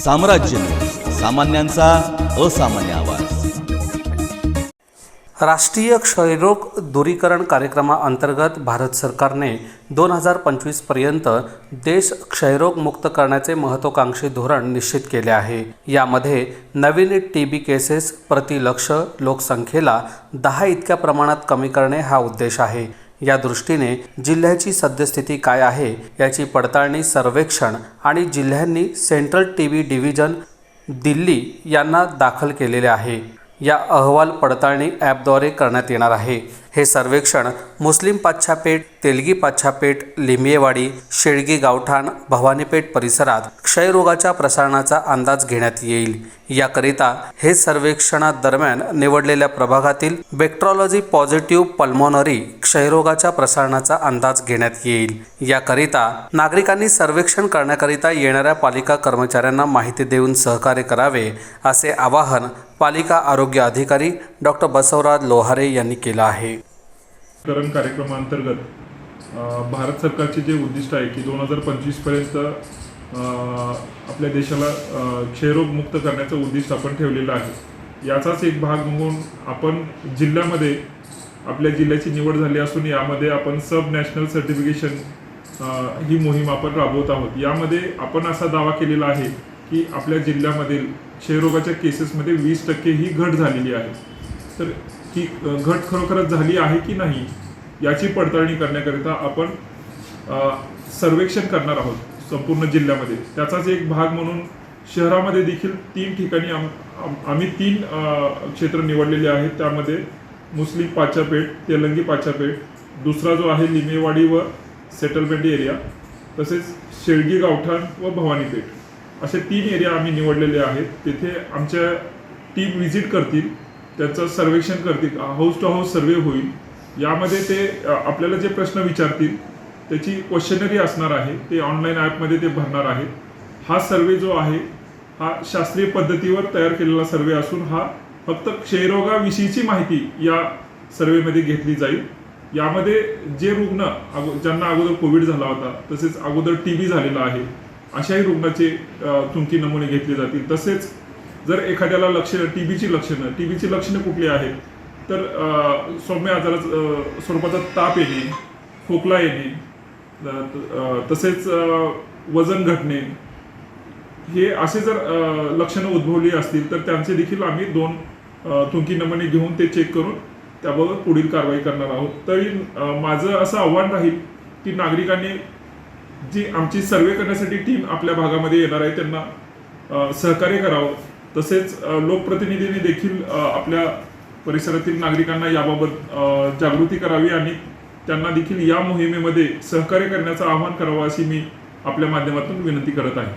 साम्राज्य सामान्यांचा असामान्य आवाज। राष्ट्रीय क्षयरोग दूरीकरण कार्यक्रमाअंतर्गत भारत सरकारने 2025 पर्यंत देश क्षयरोग मुक्त करण्याचे महत्त्वाकांक्षी धोरण निश्चित केले आहे। यामध्ये नवीन टीबी केसेस प्रति लक्ष लोकसंख्येला 10 इतक्या प्रमाणात कमी करणे हा उद्देश आहे। या दृष्टीने जिल्ह्याची सद्यस्थिती काय आहे याची पडताळणी सर्वेक्षण आणि जिल्ह्यांनी सेंट्रल टीबी डिव्हिजन दिल्ली यांना दाखल केलेले आहे। या अहवाल पडताळणी ॲपद्वारे करण्यात येणार आहे। हे सर्वेक्षण मुस्लिम पाच्छापेठ, तेलगी पाच्छापेठ, लिंबियेवाडी, शेळगी गावठाण, भवानीपेठ परिसरात क्षयरोगाच्या प्रसारणाचा अंदाज घेण्यात येईल। याकरिता हे सर्वेक्षणादरम्यान निवडलेल्या प्रभागातील बॅक्टेरियोलॉजी पॉझिटिव्ह पल्मोनरी क्षयरोगाच्या प्रसारणाचा अंदाज घेण्यात येईल। याकरिता नागरिकांनी सर्वेक्षण करण्याकरिता येणाऱ्या पालिका कर्मचाऱ्यांना माहिती देऊन सहकार्य करावे असे आवाहन पालिका आरोग्य अधिकारी डॉक्टर बसवराज लोहारे यांनी केलं आहे। कार्यक्रमांतर्गत भारत सरकारचे जे उद्दिष्ट आहे की 2025 पर्यंत आपल्या देशाला क्षयरोग मुक्त करण्याचं उद्दिष्ट आपण ठेवलेलं आहे। याचाच एक भाग म्हणून आपण जिल्ह्यामध्ये आपल्या जिल्ह्याची निवड झाली असून यामध्ये आपण सब नॅशनल सर्टिफिकेशन ही मोहीम आपण राबवत आहोत। यामध्ये आपण असा दावा केलेला आहे की आपल्या जिल्ह्यामधील क्षयरोगाच्या केसेसमध्ये 20% ही घट झालेली आहे। तर ही घट खरोखरच झाली आहे की नाही याची पडताळणी करण्याकरिता आपण सर्वेक्षण करणार आहोत संपूर्ण जिल्ह्यामध्ये। त्याचाच एक भाग म्हणून शहरामध्ये देखील 3 ठिकाणी आम्ही 3 क्षेत्र निवडलेले आहेत। त्यामध्ये मुस्लिम पाच्छापेठ, तेलंगी पाच्छापेठ, दुसरा जो आहे लिंबियेवाडी व सेटलमेंट एरिया, तसेच शेळगी गावठाण व भवानीपेठ, असे 3 एरिया आम्ही निवडलेले आहेत। तिथे आमच्या टीम व्हिजिट करतील, त्याचं सर्वेक्षण करतील, हाऊस टू हाऊस सर्वे होईल। यामध्ये ते आपल्याला जे प्रश्न विचारतील त्याची क्वेश्चनरी असणार आहे, ते ऑनलाईन ॲपमध्ये ते भरणार आहेत। हा सर्वे जो आहे हा शास्त्रीय पद्धतीवर तयार केलेला सर्वे असून हा फक्त क्षयरोगाविषयीची माहिती या सर्वेमध्ये घेतली जाईल। यामध्ये जे रुग्ण ज्यांना अगोदर कोविड झाला होता, तसेच अगोदर टीबी झालेला आहे, अशाही रुग्णाचे थुंकी नमुने घेतले जातील। तसेच जर एखाद्याला टीबीची लक्षणं कुठली आहेत तर सौम्य स्वरूपाचा ताप येणे, खोकला येणे, तसेच वजन घटणे, हे असे जर लक्षणं उद्भवली असतील तर त्यांचे देखील आम्ही 2 थुंकी नमुने घेऊन ते चेक करून त्याबाबत पुढील कारवाई करणार आहोत। तरी माझं असं आव्हान राहील की नागरिकांनी जी आमची सर्वे करण्यासाठी टीम आपल्या भागामध्ये येणार आहे त्यांना सहकार्य करावं। तसेच लोकप्रतिनिधींनी देखील आपल्या परिसरातील नागरिकांना याबाबत जागृती करावी आणि त्यांना देखील या मोहिमेमध्ये सहकार्य करण्याचं आवाहन करावं अशी मी आपल्या माध्यमातून विनंती करत आहे।